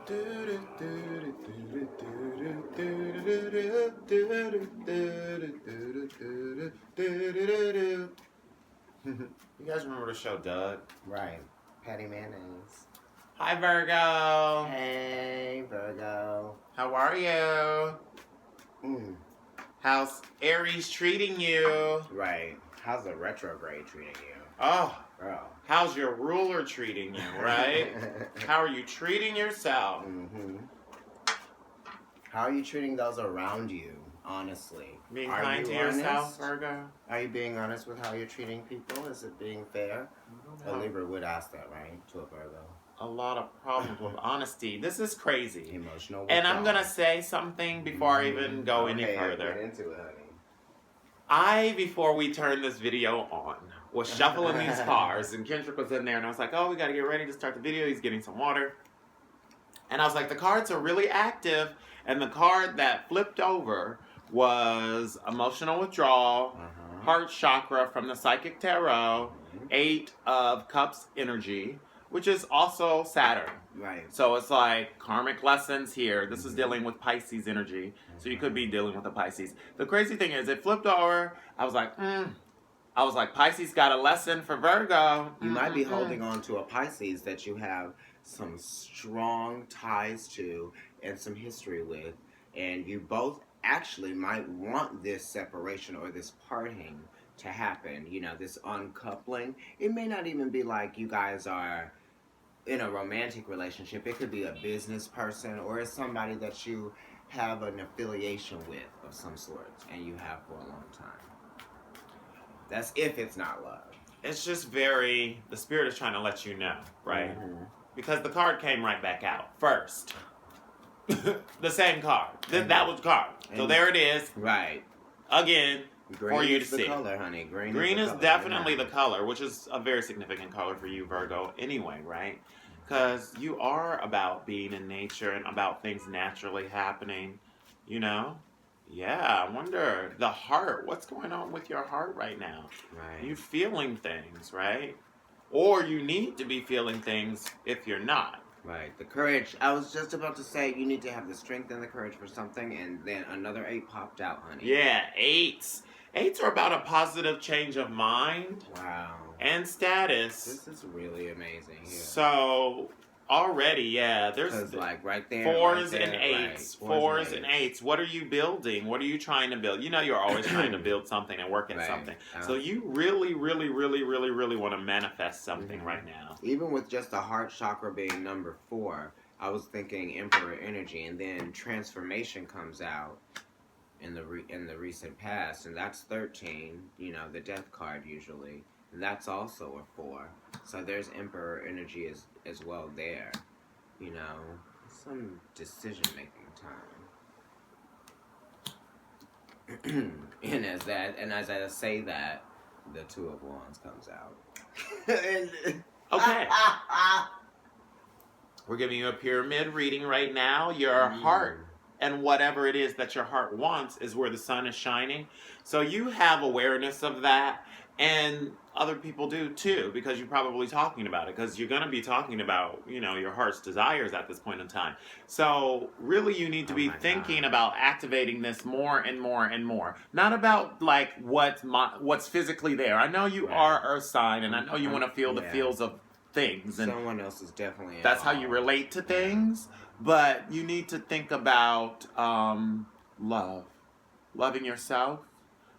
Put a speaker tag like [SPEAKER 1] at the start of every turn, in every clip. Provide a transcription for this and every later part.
[SPEAKER 1] You guys remember the show Doug?
[SPEAKER 2] Right. Patty Mayonnaise.
[SPEAKER 1] Hi, Virgo.
[SPEAKER 2] Hey, Virgo.
[SPEAKER 1] How are you? How's Aries treating you?
[SPEAKER 2] Right. How's the retrograde treating you?
[SPEAKER 1] Oh,
[SPEAKER 2] Girl.
[SPEAKER 1] how's your ruler treating you, right? How are you treating yourself?
[SPEAKER 2] How are you treating those around you, honestly?
[SPEAKER 1] Being
[SPEAKER 2] are
[SPEAKER 1] kind
[SPEAKER 2] you
[SPEAKER 1] to
[SPEAKER 2] honest?
[SPEAKER 1] yourself, Virgo?
[SPEAKER 2] Are you being honest with how you're treating people? Is it being fair? A Libra would ask that, right? To a Virgo.
[SPEAKER 1] A lot of problems with honesty. This is crazy.
[SPEAKER 2] Emotional withdrawal.
[SPEAKER 1] And I'm going to say something before I even go any further.
[SPEAKER 2] Get into it, honey.
[SPEAKER 1] Before we turned this video on, was shuffling these cards, and Kendrick was in there, and I was like, oh, we got to get ready to start the video. He's getting some water. And I was like, the cards are really active, and the card that flipped over was emotional withdrawal, heart chakra from the Psychic Tarot, 8 of Cups energy, which is also Saturn.
[SPEAKER 2] Right.
[SPEAKER 1] So it's like karmic lessons here. This is dealing with Pisces energy. So you could be dealing with a Pisces. The crazy thing is, it flipped over. I was like, Pisces got a lesson for Virgo.
[SPEAKER 2] You might be holding on to a Pisces that you have some strong ties to and some history with. And you both actually might want this separation or this parting to happen. You know, this uncoupling. It may not even be like you guys are in a romantic relationship. It could be a business person or it's somebody that you have an affiliation with of some sort and you have for a long time. That's if it's not love.
[SPEAKER 1] It's just the spirit is trying to let you know, right? Because the card came right back out first. The same card. That was the card. So there it is.
[SPEAKER 2] Right.
[SPEAKER 1] Again,
[SPEAKER 2] green
[SPEAKER 1] for you to
[SPEAKER 2] is the
[SPEAKER 1] see.
[SPEAKER 2] Color, honey.
[SPEAKER 1] Green is definitely the color, which is a very significant color for you, Virgo, anyway, right? Because you are about being in nature and about things naturally happening, you know? Yeah, I wonder, the heart, what's going on with your heart right now?
[SPEAKER 2] Right.
[SPEAKER 1] You feeling things, right? Or you need to be feeling things if you're not.
[SPEAKER 2] Right. The courage. I was just about to say you need to have the strength and the courage for something, and then another 8 popped out, honey.
[SPEAKER 1] Yeah, 8s. 8s are about a positive change of mind.
[SPEAKER 2] Wow.
[SPEAKER 1] And status.
[SPEAKER 2] This is really amazing. Yeah.
[SPEAKER 1] So already, yeah, there's
[SPEAKER 2] like right there.
[SPEAKER 1] 4s
[SPEAKER 2] right
[SPEAKER 1] and
[SPEAKER 2] there,
[SPEAKER 1] 8s.
[SPEAKER 2] Right.
[SPEAKER 1] 4s and 8s. What are you building? What are you trying to build? You know, you're always trying to build something and work at something. So you really, really, really, really, really want to manifest something right now.
[SPEAKER 2] Even with just the heart chakra being number 4, I was thinking Emperor energy, and then transformation comes out in the recent past, and that's 13. You know, the death card usually. And that's also a 4. So there's Emperor energy as well there. You know, some decision-making time. and as I say that, the 2 of Wands comes out.
[SPEAKER 1] Okay. We're giving you a pyramid reading right now. Your heart and whatever it is that your heart wants is where the sun is shining. So you have awareness of that. And other people do too, because you're probably talking about it, because you're going to be talking about, you know, your heart's desires at this point in time. So really you need to be thinking about activating this more and more and more. Not about like what's physically there. I know you are Earth sign, and I know you want to feel the feels of things. And
[SPEAKER 2] someone else is definitely
[SPEAKER 1] that's how you relate to things. But you need to think about loving yourself.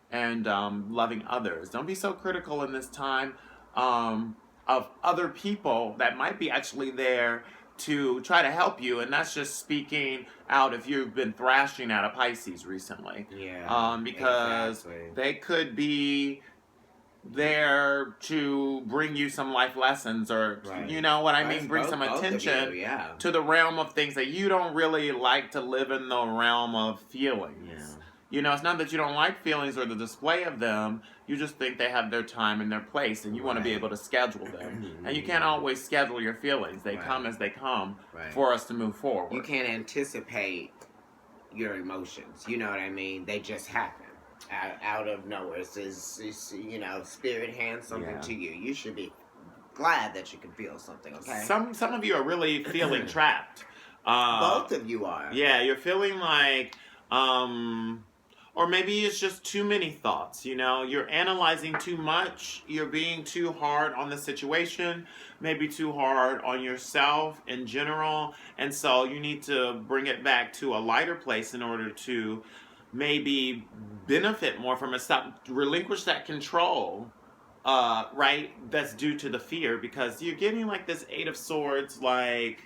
[SPEAKER 1] And loving others. Don't be so critical in this time of other people that might be actually there to try to help you. And that's just speaking out if you've been thrashing at a Pisces recently.
[SPEAKER 2] Yeah.
[SPEAKER 1] Because they could be there to bring you some life lessons or, you know what I mean, bring some attention to the realm of things that you don't really like to live in the realm of feelings.
[SPEAKER 2] Yeah.
[SPEAKER 1] You know, it's not that you don't like feelings or the display of them. You just think they have their time and their place, and you want to be able to schedule them. And you can't always schedule your feelings. They come as they come for us to move forward.
[SPEAKER 2] You can't anticipate your emotions. You know what I mean? They just happen out of nowhere. It's you know, spirit hands something to you. You should be glad that you can feel something, okay?
[SPEAKER 1] Some of you are really feeling trapped.
[SPEAKER 2] Both of you are.
[SPEAKER 1] Yeah, you're feeling like, or maybe it's just too many thoughts, you know? You're analyzing too much. You're being too hard on the situation, maybe too hard on yourself in general. And so you need to bring it back to a lighter place in order to maybe benefit more from it. Stop, relinquish that control, right? That's due to the fear, because you're getting like this Eight of Swords, like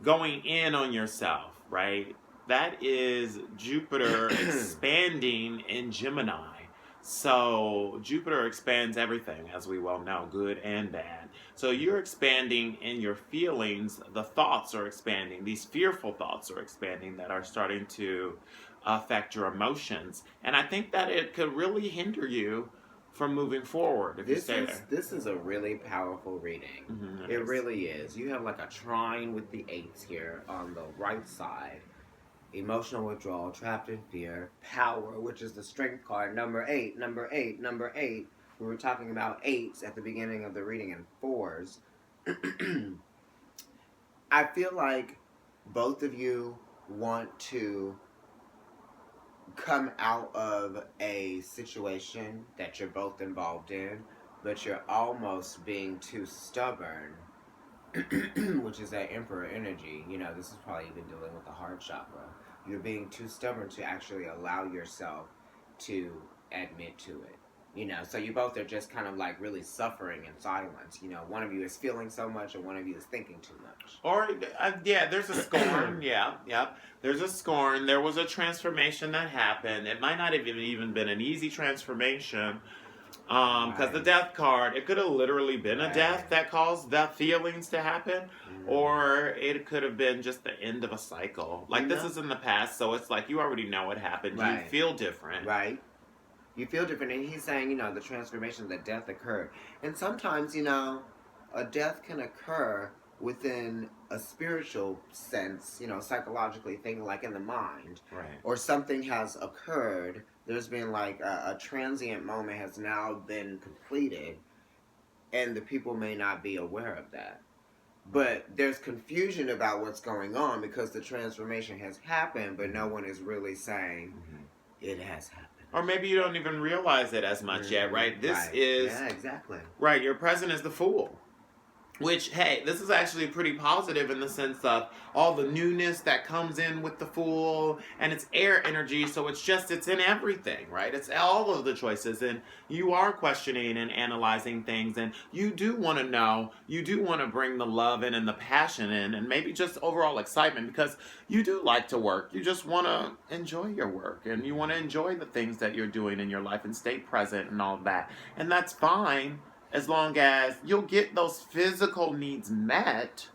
[SPEAKER 1] going in on yourself, right? That is Jupiter expanding in Gemini. So Jupiter expands everything, as we well know, good and bad. So you're expanding in your feelings. The thoughts are expanding. These fearful thoughts are expanding that are starting to affect your emotions. And I think that it could really hinder you from moving forward if you stay there.
[SPEAKER 2] This is a really powerful reading.
[SPEAKER 1] Mm-hmm,
[SPEAKER 2] it really is. You have like a trine with the eights here on the right side. Emotional withdrawal, trapped in fear, power, which is the strength card, number 8, number 8, number 8. We were talking about 8s at the beginning of the reading and 4s. I feel like both of you want to come out of a situation that you're both involved in, but you're almost being too stubborn, which is that Emperor energy. You know, this is probably even dealing with the heart chakra. You're being too stubborn to actually allow yourself to admit to it. You know, so you both are just kind of like really suffering in silence. You know, one of you is feeling so much and one of you is thinking too much.
[SPEAKER 1] Or, yeah, there's a scorn. Yeah. There's a scorn. There was a transformation that happened. It might not have even been an easy transformation. Because the death card, it could have literally been a death that caused the feelings to happen, or it could have been just the end of a cycle. Like, this is in the past, so it's like you already know what happened. You feel different.
[SPEAKER 2] Right. You feel different, and he's saying, you know, the transformation, the death occurred. And sometimes, you know, a death can occur within a spiritual sense, you know, psychologically, thinking like in the mind.
[SPEAKER 1] Right.
[SPEAKER 2] Or something has occurred. There's been like a transient moment has now been completed, and the people may not be aware of that. But there's confusion about what's going on because the transformation has happened, but no one is really saying it has happened.
[SPEAKER 1] Or maybe you don't even realize it as much yet, right? This is...
[SPEAKER 2] Yeah, exactly.
[SPEAKER 1] Right, your present is the Fool. Which, hey, this is actually pretty positive in the sense of all the newness that comes in with the Fool, and it's air energy, so it's in everything, right? It's all of the choices, and you are questioning and analyzing things, and you do want to know, you do want to bring the love in and the passion in, and maybe just overall excitement, because you do like to work. You just want to enjoy your work, and you want to enjoy the things that you're doing in your life and stay present and all of that, and that's fine. As long as you'll get those physical needs met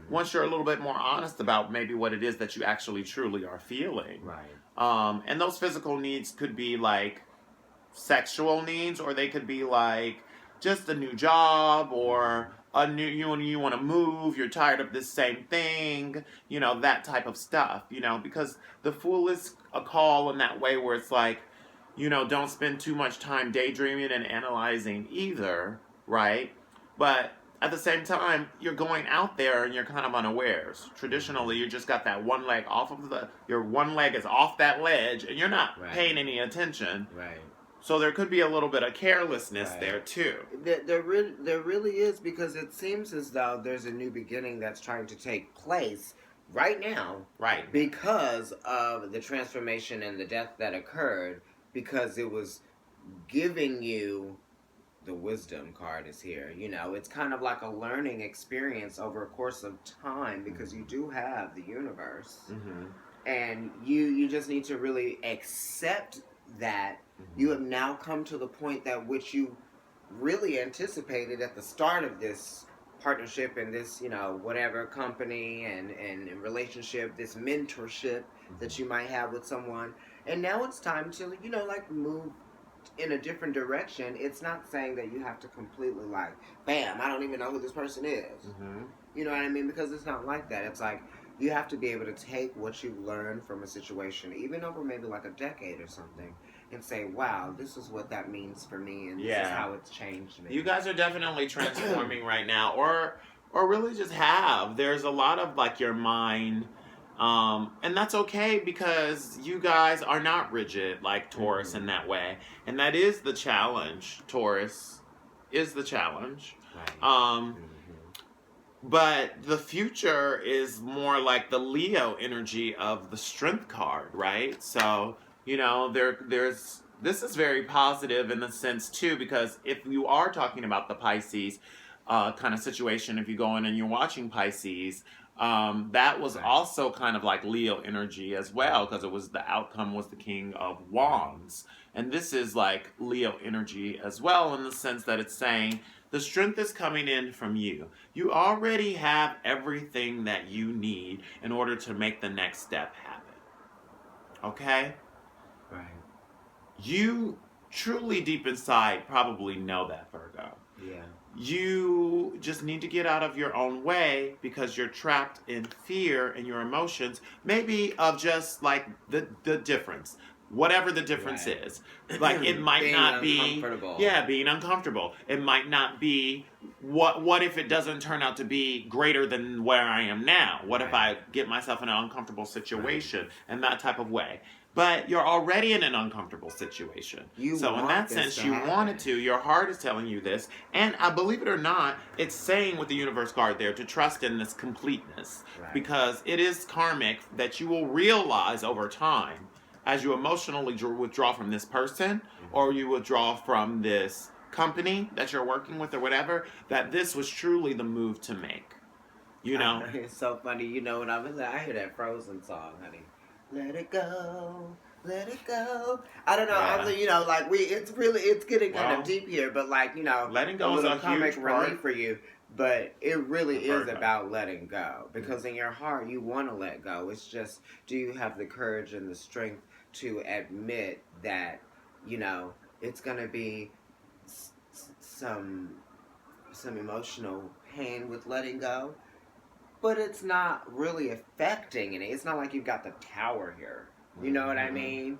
[SPEAKER 1] once you're a little bit more honest about maybe what it is that you actually truly are feeling.
[SPEAKER 2] Right.
[SPEAKER 1] And those physical needs could be like sexual needs, or they could be like just a new job, or you want to move, you're tired of this same thing, you know, that type of stuff, you know, because the Fool is a call in that way where it's like, you know, don't spend too much time daydreaming and analyzing either, right? But at the same time, you're going out there and you're kind of unawares. Traditionally, you just got that one leg off of your one leg is off that ledge and you're not paying any attention.
[SPEAKER 2] Right.
[SPEAKER 1] So there could be a little bit of carelessness there too.
[SPEAKER 2] There really is, because it seems as though there's a new beginning that's trying to take place right now.
[SPEAKER 1] Right.
[SPEAKER 2] Because of the transformation and the death that occurred. Because it was giving you, the wisdom card is here, you know, it's kind of like a learning experience over a course of time, because you do have the universe, and you just need to really accept that you have now come to the point that which you really anticipated at the start of this partnership and this, you know, whatever company and relationship, this mentorship that you might have with someone. And now it's time to, you know, like move in a different direction. It's not saying that you have to completely like, bam, I don't even know who this person is. You know what I mean? Because it's not like that. It's like you have to be able to take what you've learned from a situation, even over maybe like a decade or something, and say, wow, this is what that means for me, and this is how it's changed me.
[SPEAKER 1] You guys are definitely transforming right now, or really just have. There's a lot of like your mind And that's okay because you guys are not rigid like Taurus in that way. And that is the challenge. Taurus is the challenge.
[SPEAKER 2] Right.
[SPEAKER 1] But the future is more like the Leo energy of the Strength card, right? So, you know, there's this is very positive in the sense too, because if you are talking about the Pisces kind of situation, if you go in and you're watching Pisces, that was
[SPEAKER 2] Right.
[SPEAKER 1] also kind of like Leo energy as well, because it was the outcome was the King of Wands. And this is like Leo energy as well, in the sense that it's saying the strength is coming in from you. You already have everything that you need in order to make the next step happen. Okay?
[SPEAKER 2] Right.
[SPEAKER 1] You truly deep inside probably know that, Virgo.
[SPEAKER 2] Yeah.
[SPEAKER 1] You just need to get out of your own way because you're trapped in fear and your emotions, maybe of just like the difference. Whatever the difference
[SPEAKER 2] Right.
[SPEAKER 1] is. Like it might
[SPEAKER 2] Being
[SPEAKER 1] not be
[SPEAKER 2] uncomfortable.
[SPEAKER 1] yeah, being uncomfortable. It might not be what if it doesn't turn out to be greater than where I am now? What if I
[SPEAKER 2] Right.
[SPEAKER 1] get myself in an uncomfortable situation and that type of way? But you're already in an uncomfortable situation.
[SPEAKER 2] You
[SPEAKER 1] So in
[SPEAKER 2] want
[SPEAKER 1] that
[SPEAKER 2] this
[SPEAKER 1] sense,
[SPEAKER 2] to
[SPEAKER 1] you
[SPEAKER 2] happen.
[SPEAKER 1] wanted to. Your heart is telling you this, and I believe it or not, it's saying with the universe card there to trust in this completeness,
[SPEAKER 2] Right.
[SPEAKER 1] because it is karmic that you will realize over time as you emotionally withdraw from this person or you withdraw from this company that you're working with or whatever, that this was truly the move to make. You know?
[SPEAKER 2] It's so funny. You know, when I hear that Frozen song, honey. Let it go, let it go. I don't know.
[SPEAKER 1] Yeah.
[SPEAKER 2] You know, like it's getting kind
[SPEAKER 1] Well,
[SPEAKER 2] of deep here, but like, you know,
[SPEAKER 1] letting
[SPEAKER 2] a
[SPEAKER 1] go is
[SPEAKER 2] little
[SPEAKER 1] a
[SPEAKER 2] comic
[SPEAKER 1] huge part
[SPEAKER 2] relief for you. But it really
[SPEAKER 1] of
[SPEAKER 2] is
[SPEAKER 1] Virgo.
[SPEAKER 2] about letting go, because in your heart you want to let go. It's just, do you have the courage and the strength to admit that, you know, it's gonna be some emotional pain with letting go, but it's not really affecting it. It's not like you've got the tower here. You know what I mean?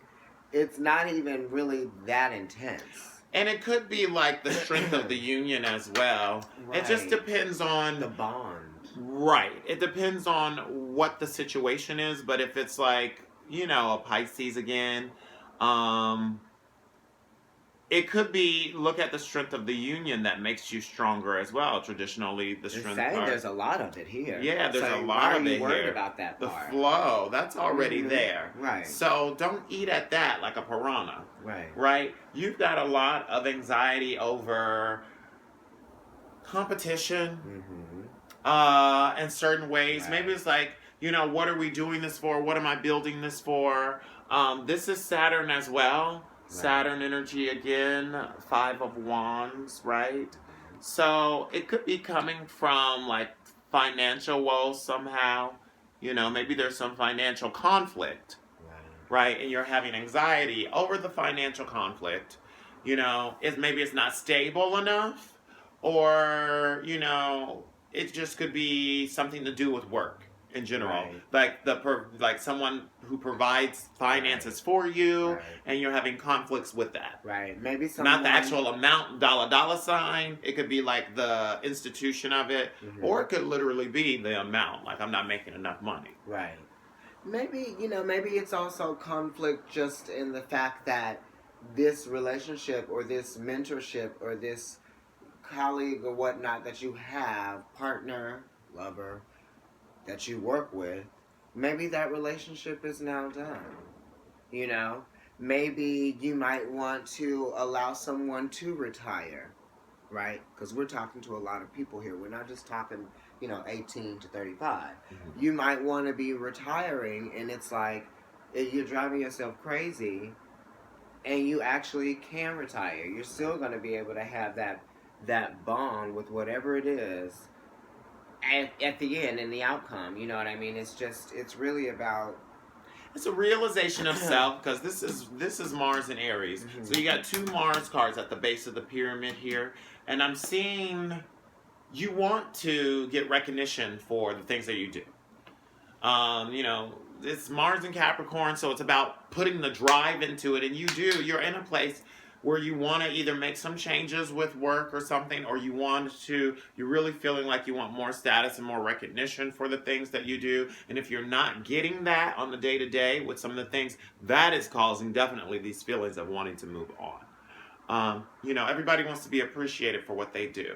[SPEAKER 2] It's not even really that intense.
[SPEAKER 1] And it could be like the strength of the union as well.
[SPEAKER 2] Right.
[SPEAKER 1] It just depends on
[SPEAKER 2] The bond.
[SPEAKER 1] Right. It depends on what the situation is, but if it's like, you know, a Pisces again, it could be look at the strength of the union that makes you stronger as well. Traditionally, the strength part.
[SPEAKER 2] There's a lot of it here.
[SPEAKER 1] Yeah, there's
[SPEAKER 2] so
[SPEAKER 1] a lot of
[SPEAKER 2] why are
[SPEAKER 1] it
[SPEAKER 2] you worried
[SPEAKER 1] here.
[SPEAKER 2] about that
[SPEAKER 1] The
[SPEAKER 2] part?
[SPEAKER 1] flow, that's already there.
[SPEAKER 2] Right.
[SPEAKER 1] So don't eat at that like a piranha.
[SPEAKER 2] Right.
[SPEAKER 1] Right? You've got a lot of anxiety over competition in certain ways.
[SPEAKER 2] Right.
[SPEAKER 1] Maybe it's like, you know, what are we doing this for? What am I building this for? This is Saturn as well. Saturn energy again, 5 of Wands, right? So it could be coming from like financial woes somehow. You know, maybe there's some financial conflict, right? And you're having anxiety over the financial conflict. You know, maybe it's not stable enough, or you know, it just could be something to do with work in general, like someone who provides finances for you, and you're having conflicts with that.
[SPEAKER 2] Right. Maybe someone,
[SPEAKER 1] not the actual amount, dollar sign. It could be like the institution of it, or it could literally be the amount. Like I'm not making enough money.
[SPEAKER 2] Right. Maybe, you know, maybe it's also conflict just in the fact that this relationship or this mentorship or this colleague or whatnot that you have, partner, lover, that you work with, maybe that relationship is now done. You know? Maybe you might want to allow someone to retire, right? Because we're talking to a lot of people here. We're not just talking, you know, 18 to 35. You might want to be retiring, and it's like, you're driving yourself crazy, and you actually can retire. You're still going to be able to have that bond with whatever it is at the end, in the outcome. You know what I mean? It's really about,
[SPEAKER 1] it's a realization of self, because this is Mars and Aries. So you got 2 Mars cards at the base of the pyramid here, and I'm seeing you want to get recognition for the things that you do. You know, it's Mars and Capricorn, so it's about putting the drive into it, and you're in a place where you want to either make some changes with work or something, or you're really feeling like you want more status and more recognition for the things that you do. And if you're not getting that on the day to day with some of the things, that is causing definitely these feelings of wanting to move on. Everybody wants to be appreciated for what they do.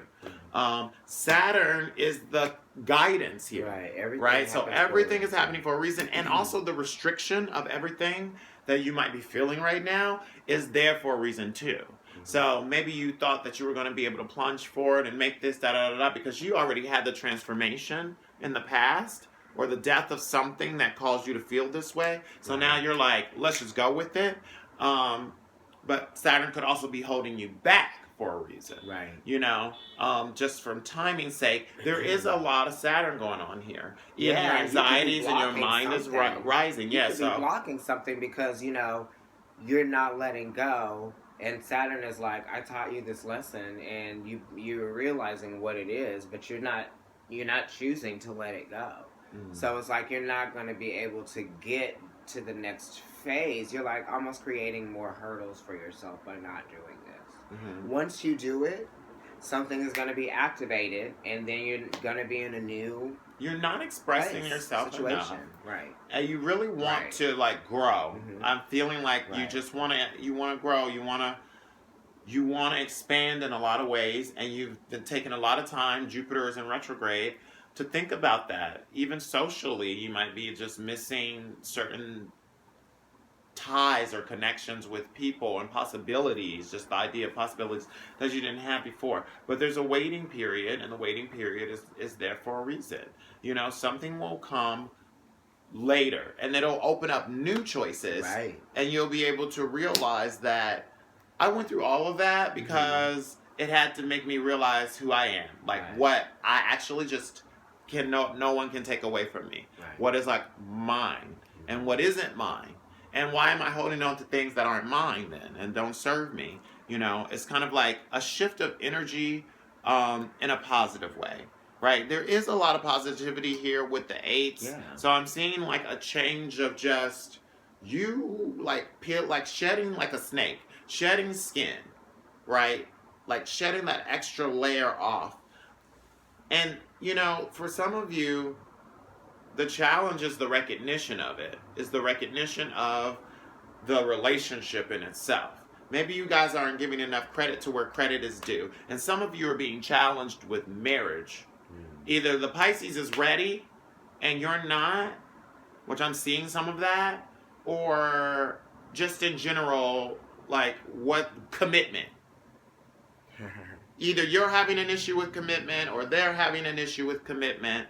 [SPEAKER 1] Saturn is the guidance here.
[SPEAKER 2] Right.
[SPEAKER 1] So everything is happening for a reason. And also the restriction of everything that you might be feeling right now is there for a reason too. So maybe you thought that you were going to be able to plunge forward and make this because you already had the transformation in the past, or the death of something that caused you to feel this way. So now you're like, let's just go with it. But Saturn could also be holding you back for a reason.
[SPEAKER 2] Right.
[SPEAKER 1] Just from timing's sake, there is a lot of Saturn going on here. Your
[SPEAKER 2] Yeah,
[SPEAKER 1] anxieties and your mind is rising.
[SPEAKER 2] You could be blocking something because, you're not letting go. And Saturn is like, I taught you this lesson, and you're realizing what it is, but you're not choosing to let it go. So it's like you're not going to be able to get to the next phase. You're like almost creating more hurdles for yourself by not doing this. Once you do it, something is going to be activated, and then you're going to be in a new
[SPEAKER 1] you're not expressing yourself
[SPEAKER 2] situation.
[SPEAKER 1] Enough.
[SPEAKER 2] Right.
[SPEAKER 1] And you really want to grow. I'm feeling like you just want to grow. You want to expand in a lot of ways, and you've been taking a lot of time. Jupiter is in retrograde to think about that. Even socially, you might be just missing certain ties or connections with people and possibilities, just the idea of possibilities that you didn't have before. But there's a waiting period, and the waiting period is there for a reason. Something will come later, and it'll open up new choices.
[SPEAKER 2] Right.
[SPEAKER 1] And you'll be able to realize that I went through all of that because it had to make me realize who I am. What I actually just no one can take away from me. What is mine and what isn't mine. And why am I holding on to things that aren't mine then and don't serve me? It's kind of like a shift of energy in a positive way, right? There is a lot of positivity here with the eights.
[SPEAKER 2] Yeah.
[SPEAKER 1] So I'm seeing a change of just you shedding like a snake, shedding skin, right? Shedding that extra layer off. And, for some of you, the challenge is the recognition of it, is the recognition of the relationship in itself. Maybe you guys aren't giving enough credit to where credit is due. And some of you are being challenged with marriage. Either the Pisces is ready and you're not, which I'm seeing some of that, or just in general, what commitment. Either you're having an issue with commitment, or they're having an issue with commitment,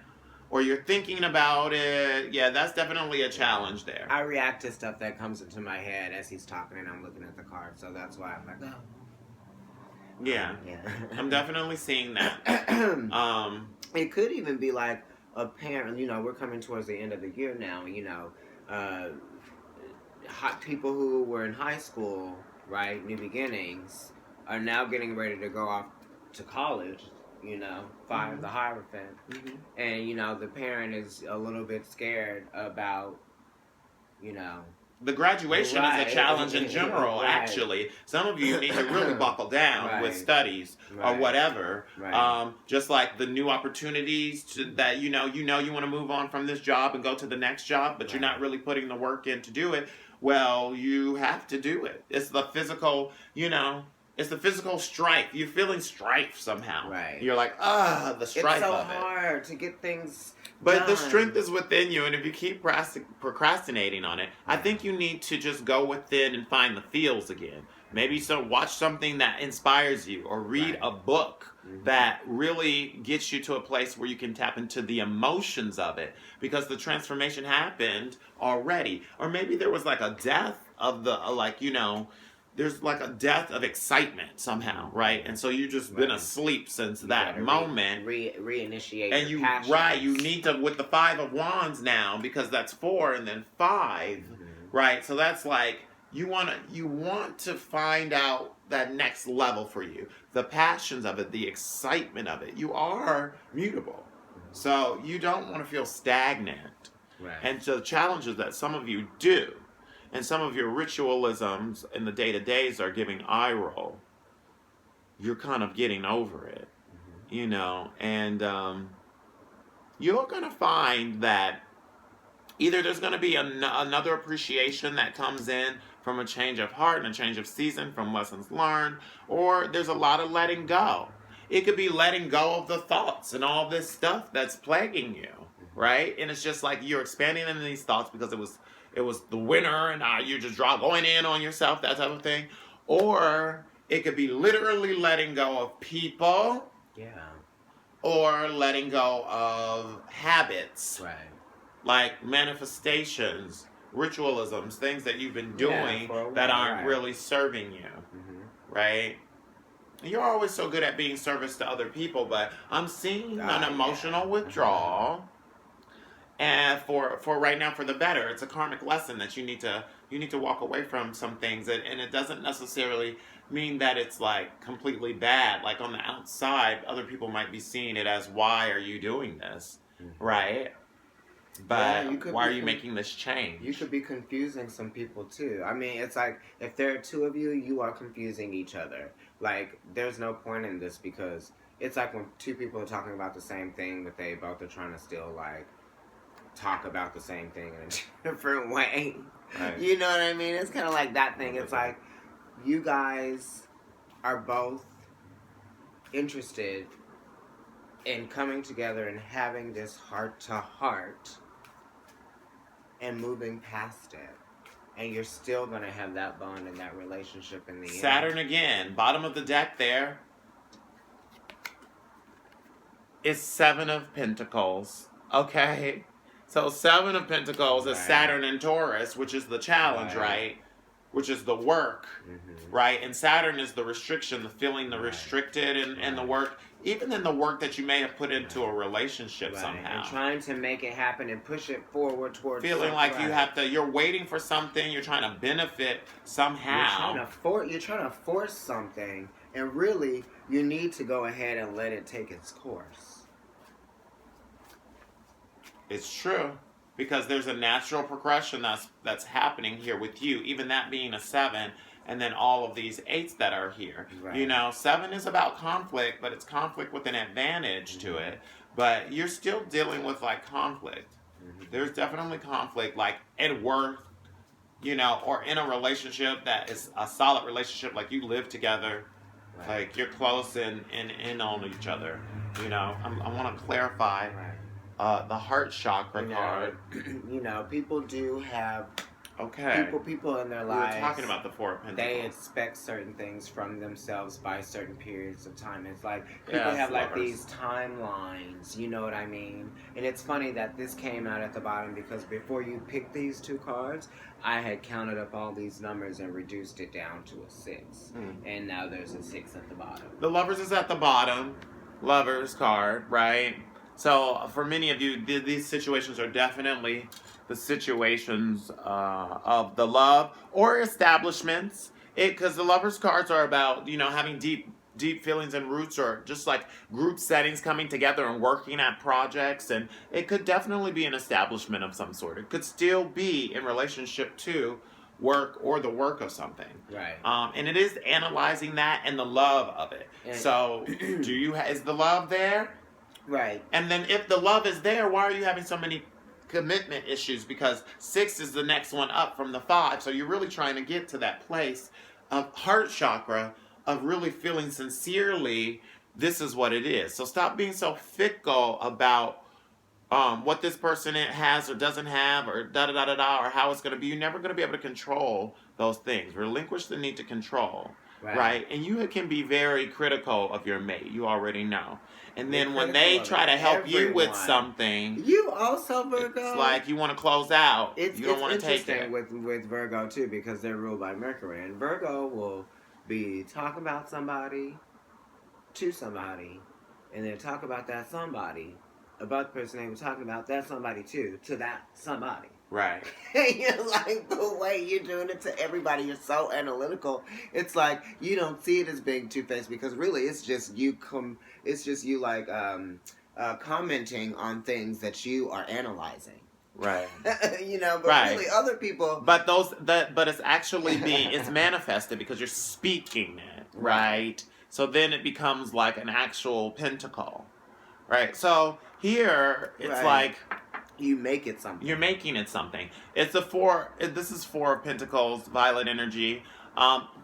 [SPEAKER 1] or you're thinking about it. Yeah, that's definitely a challenge there.
[SPEAKER 2] I react to stuff that comes into my head as he's talking, and I'm looking at the card, so that's why I'm like, oh.
[SPEAKER 1] Yeah. I'm definitely seeing that.
[SPEAKER 2] It could even be like a parent, we're coming towards the end of the year now, people who were in high school, right, new beginnings, are now getting ready to go off to college, the Hierophant. And, the parent is a little bit scared about,
[SPEAKER 1] the graduation is a challenge in general, actually. Some of you need to really buckle down with studies or whatever. Just like the new opportunities that you want to move on from this job and go to the next job, but you're not really putting the work in to do it. Well, you have to do it. It's the physical, it's the physical strife. You're feeling strife somehow.
[SPEAKER 2] Right.
[SPEAKER 1] You're like, the strife of it.
[SPEAKER 2] It's so hard to get things
[SPEAKER 1] But
[SPEAKER 2] done.
[SPEAKER 1] The strength is within you, and if you keep procrastinating on it, I think you need to just go within and find the feels again. Maybe watch something that inspires you, or read a book that really gets you to a place where you can tap into the emotions of it, because the transformation happened already. Or maybe there was a death of the there's a death of excitement somehow, right? And so you've just been asleep since that moment.
[SPEAKER 2] Reinitiate
[SPEAKER 1] and
[SPEAKER 2] your passions.
[SPEAKER 1] You need to, with the 5 of Wands now, because that's 4 and then 5, right? So that's you want to find out that next level for you, the passions of it, the excitement of it. You are mutable, so you don't want to feel stagnant. And so the challenge is that some of you do. and some of your ritualisms in the day-to-days are giving eye roll, you're kind of getting over it, you know, and you're going to find that either there's going to be another appreciation that comes in from a change of heart and a change of season from lessons learned, or there's a lot of letting go. It could be letting go of the thoughts and all this stuff that's plaguing you, right? And it's just like you're expanding into these thoughts because it was the winter and you're just going in on yourself, that type of thing. Or it could be literally letting go of people.
[SPEAKER 2] Yeah.
[SPEAKER 1] Or letting go of habits.
[SPEAKER 2] Right.
[SPEAKER 1] Like manifestations, ritualisms, things that you've been doing that aren't really serving you. Right? You're always so good at being service to other people, but I'm seeing an emotional withdrawal. And for right now, for the better, it's a karmic lesson that you need to walk away from some things, and it doesn't necessarily mean that it's like completely bad. Like on the outside, other people might be seeing it as, why are you doing this, right? But why are you making this change?
[SPEAKER 2] You could be confusing some people too. I mean, it's like if there are two of you, you are confusing each other. Like there's no point in this because it's like when two people are talking about the same thing, but they both are trying to still like talk about the same thing in a different way. Right. You know what I mean? It's kind of like that thing. It's like you guys are both interested in coming together and having this heart-to-heart and moving past it. And you're still going to have that bond and that relationship in the end.
[SPEAKER 1] Saturn again. Bottom of the deck there is 7 of Pentacles. Okay? So 7 of Pentacles is Saturn and Taurus, which is the challenge, right? Which is the work, right? And Saturn is the restriction, the feeling the restricted and the work, even in the work that you may have put into a relationship somehow.
[SPEAKER 2] And trying to make it happen and push it forward towards
[SPEAKER 1] feeling like you have to, you're waiting for something, you're trying to benefit somehow.
[SPEAKER 2] You're trying to force something, and really, you need to go ahead and let it take its course.
[SPEAKER 1] It's true. Because there's a natural progression that's happening here with you, even that being a 7, and then all of these 8s that are here. Right. You know, 7 is about conflict, but it's conflict with an advantage to it. But you're still dealing with like conflict. There's definitely conflict, like at work, you know, or in a relationship that is a solid relationship, like you live together, like you're close and on each other. You know, I want to clarify. The heart chakra card.
[SPEAKER 2] You know, people do have people in their lives.
[SPEAKER 1] We were talking about the 4 of Pentacles.
[SPEAKER 2] They expect certain things from themselves by certain periods of time. It's like people have like these timelines, you know what I mean? And it's funny that this came out at the bottom because before you picked these 2 cards, I had counted up all these numbers and reduced it down to a 6. And now there's a 6 at the bottom.
[SPEAKER 1] The Lovers is at the bottom. Lovers card, right? So for many of you, these situations are definitely the situations of the love or establishments. Because the Lovers cards are about, you know, having deep feelings and roots, or just like group settings coming together and working at projects. And it could definitely be an establishment of some sort. It could still be in relationship to work or the work of something.
[SPEAKER 2] Right.
[SPEAKER 1] And it is analyzing that and the love of it. So is the love there?
[SPEAKER 2] Right.
[SPEAKER 1] And then if the love is there, why are you having so many commitment issues? Because 6 is the next one up from the 5. So you're really trying to get to that place of heart chakra of really feeling sincerely this is what it is. So stop being so fickle about what this person has or doesn't have or da-da-da-da-da or how it's going to be. You're never going to be able to control those things. Relinquish the need to control. Right? And you can be very critical of your mate. You already know. And then when they try to help you with something,
[SPEAKER 2] you also Virgo.
[SPEAKER 1] It's like you want to close out. You don't want to take it.
[SPEAKER 2] With Virgo too, because they're ruled by Mercury, and Virgo will be talking about somebody to somebody, and then talk about that somebody about the person they were talking about, that somebody to that somebody.
[SPEAKER 1] Right.
[SPEAKER 2] You're like, the way you're doing it to everybody, you're so analytical. It's like you don't see it as being two-faced because really it's just you commenting on things that you are analyzing.
[SPEAKER 1] Right.
[SPEAKER 2] But
[SPEAKER 1] Right.
[SPEAKER 2] really other people.
[SPEAKER 1] But but it's actually it's manifested because you're speaking it, right? So then it becomes like an actual pentacle, right? So here it's like
[SPEAKER 2] you make it something.
[SPEAKER 1] you're making it something. It's a four. This is Four of Pentacles, violet energy.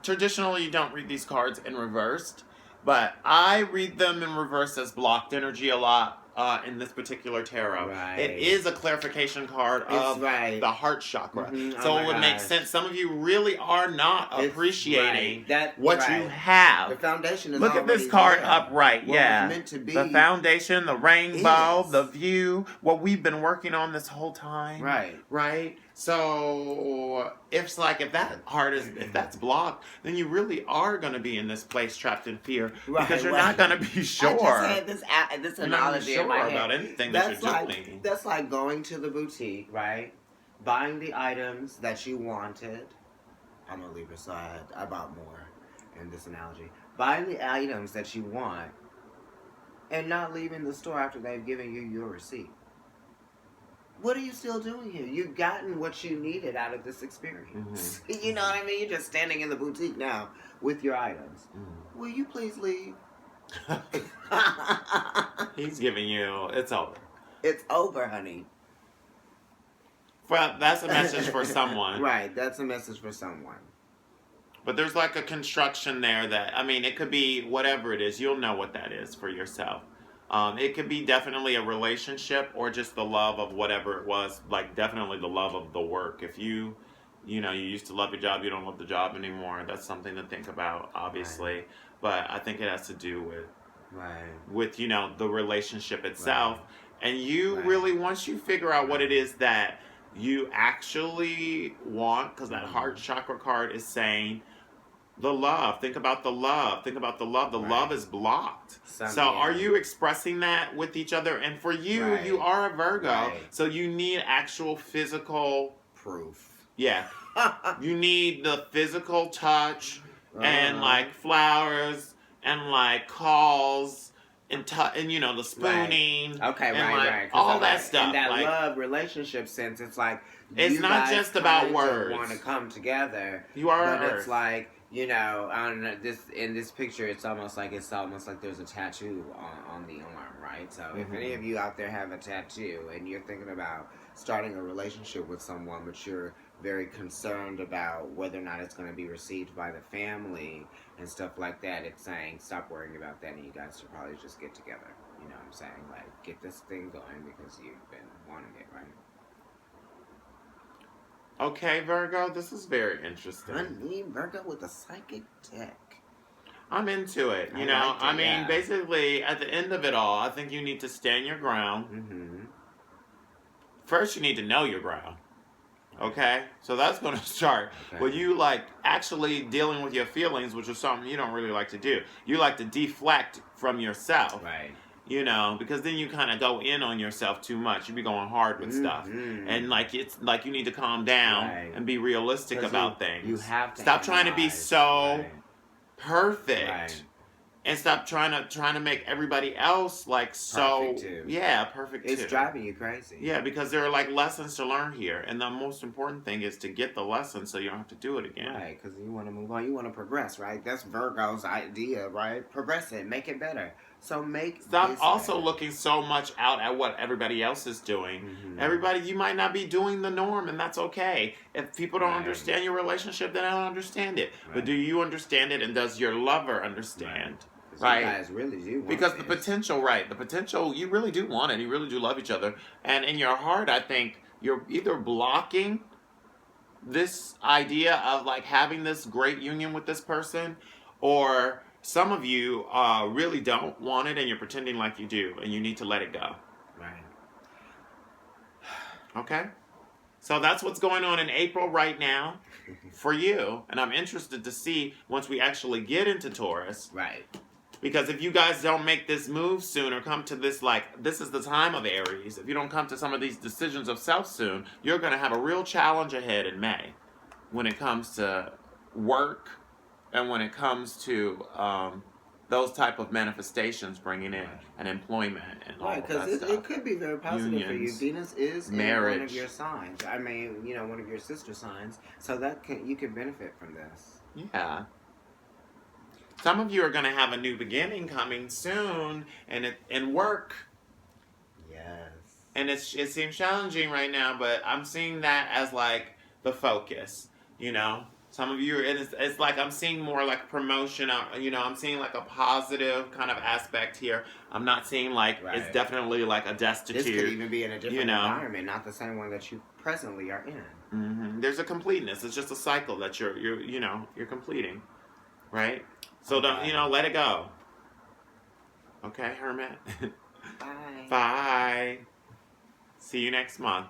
[SPEAKER 1] Traditionally, you don't read these cards in reversed, but I read them in reverse as blocked energy a lot in this particular tarot.
[SPEAKER 2] Right.
[SPEAKER 1] It is a clarification card of the heart chakra.
[SPEAKER 2] Mm-hmm.
[SPEAKER 1] So it would make sense. Some of you really are not appreciating what you have.
[SPEAKER 2] The foundation is
[SPEAKER 1] Look at this card
[SPEAKER 2] there.
[SPEAKER 1] upright.
[SPEAKER 2] What was meant to be
[SPEAKER 1] the foundation, the rainbow,
[SPEAKER 2] is.
[SPEAKER 1] the view, what we've been working on this whole time. Right. So if that heart if that's blocked, then you really are going to be in this place trapped in fear because you're not going to be sure.
[SPEAKER 2] I just had this analogy
[SPEAKER 1] you're
[SPEAKER 2] in
[SPEAKER 1] not
[SPEAKER 2] my
[SPEAKER 1] sure
[SPEAKER 2] head.
[SPEAKER 1] about anything that you're doing.
[SPEAKER 2] That's like going to the boutique, right? Buying the items that you wanted. I'm a Libra, so I bought more in this analogy. Buying the items that you want and not leaving the store after they've given you your receipt. What are you still doing here? You've gotten what you needed out of this experience. Mm-hmm. You know what I mean? You're just standing in the boutique now with your items. Mm. Will you please leave?
[SPEAKER 1] He's giving you, it's over.
[SPEAKER 2] It's over, honey.
[SPEAKER 1] Well, that's a message for someone.
[SPEAKER 2] Right, that's a message for someone.
[SPEAKER 1] But there's like a construction there that, it could be whatever it is. You'll know what that is for yourself. It could be definitely a relationship or just the love of whatever it was, like definitely the love of the work. If you used to love your job, you don't love the job anymore, that's something to think about, obviously. Right. But I think it has to do with the relationship itself. Right. And you really, once you figure out what it is that you actually want, because that heart chakra card is saying, the love. Think about the love. Think about the love. The love is blocked. So are you expressing that with each other? And for you, you are a Virgo. So you need actual physical
[SPEAKER 2] proof.
[SPEAKER 1] Yeah. You need the physical touch and like flowers and like calls and the spooning.
[SPEAKER 2] Okay,
[SPEAKER 1] and all that stuff.
[SPEAKER 2] In that love relationship sense, it's like
[SPEAKER 1] it's not just about words.
[SPEAKER 2] Want to come together.
[SPEAKER 1] You are,
[SPEAKER 2] but it's like in this picture, it's almost like there's a tattoo on the arm, right? So if any of you out there have a tattoo and you're thinking about starting a relationship with someone, but you're very concerned about whether or not it's going to be received by the family and stuff like that, it's saying stop worrying about that and you guys should probably just get together. You know what I'm saying? Like, get this thing going because you've been wanting it, right?
[SPEAKER 1] Okay, Virgo, this is very interesting.
[SPEAKER 2] Honey, Virgo with a psychic deck.
[SPEAKER 1] I'm into it. Basically, at the end of it all, I think you need to stand your ground. Mm-hmm. First, you need to know your ground. Okay? So that's going to start with you, actually dealing with your feelings, which is something you don't really like to do. You like to deflect from yourself.
[SPEAKER 2] Right.
[SPEAKER 1] Because then you kind of go in on yourself too much. You be going hard with stuff. And it's like you need to calm down and be realistic about things.
[SPEAKER 2] You have to
[SPEAKER 1] stop trying to be so perfect. And stop trying to make everybody else
[SPEAKER 2] perfect too.
[SPEAKER 1] Yeah, perfect
[SPEAKER 2] it's
[SPEAKER 1] too.
[SPEAKER 2] Driving you crazy.
[SPEAKER 1] Yeah, because there are lessons to learn here, and the most important thing is to get the lesson so you don't have to do it again.
[SPEAKER 2] Right, because you want to move on, you want to progress, right? That's Virgo's idea, right? Progress it, make it better. So stop
[SPEAKER 1] also looking so much out at what everybody else is doing. Mm-hmm. Everybody, you might not be doing the norm, and that's okay. If people don't understand your relationship, then I don't understand it. Right. But do you understand it, and does your lover understand?
[SPEAKER 2] Right. You guys really do want
[SPEAKER 1] because the potential, you really do want it. You really do love each other. And in your heart, I think you're either blocking this idea of having this great union with this person, or some of you really don't want it and you're pretending like you do, and you need to let it go.
[SPEAKER 2] Right.
[SPEAKER 1] Okay? So that's what's going on in April right now for you. And I'm interested to see once we actually get into Taurus.
[SPEAKER 2] Right.
[SPEAKER 1] Because if you guys don't make this move soon or come to this, this is the time of Aries. If you don't come to some of these decisions of self soon, you're going to have a real challenge ahead in May when it comes to work and when it comes to those type of manifestations bringing in
[SPEAKER 2] Right.
[SPEAKER 1] an employment and all
[SPEAKER 2] Right,
[SPEAKER 1] of
[SPEAKER 2] because
[SPEAKER 1] that stuff.
[SPEAKER 2] it could be very positive for you.
[SPEAKER 1] Unions,
[SPEAKER 2] Venus is in one
[SPEAKER 1] marriage.
[SPEAKER 2] of your signs. I mean, one of your sister signs. So you can benefit from this.
[SPEAKER 1] Yeah. Some of you are going to have a new beginning coming soon, and work.
[SPEAKER 2] Yes.
[SPEAKER 1] And it seems challenging right now, but I'm seeing that as like the focus. Some of you, it's like I'm seeing more like promotion. I'm seeing like a positive kind of aspect here. I'm not seeing like it's
[SPEAKER 2] Right.
[SPEAKER 1] definitely like a destitute.
[SPEAKER 2] This could even be in a different environment, not the same one that you presently are in.
[SPEAKER 1] Mm-hmm. There's a completeness. It's just a cycle that you're completing, right? So don't let it go. Okay, Hermit.
[SPEAKER 2] Bye.
[SPEAKER 1] Bye. See you next month.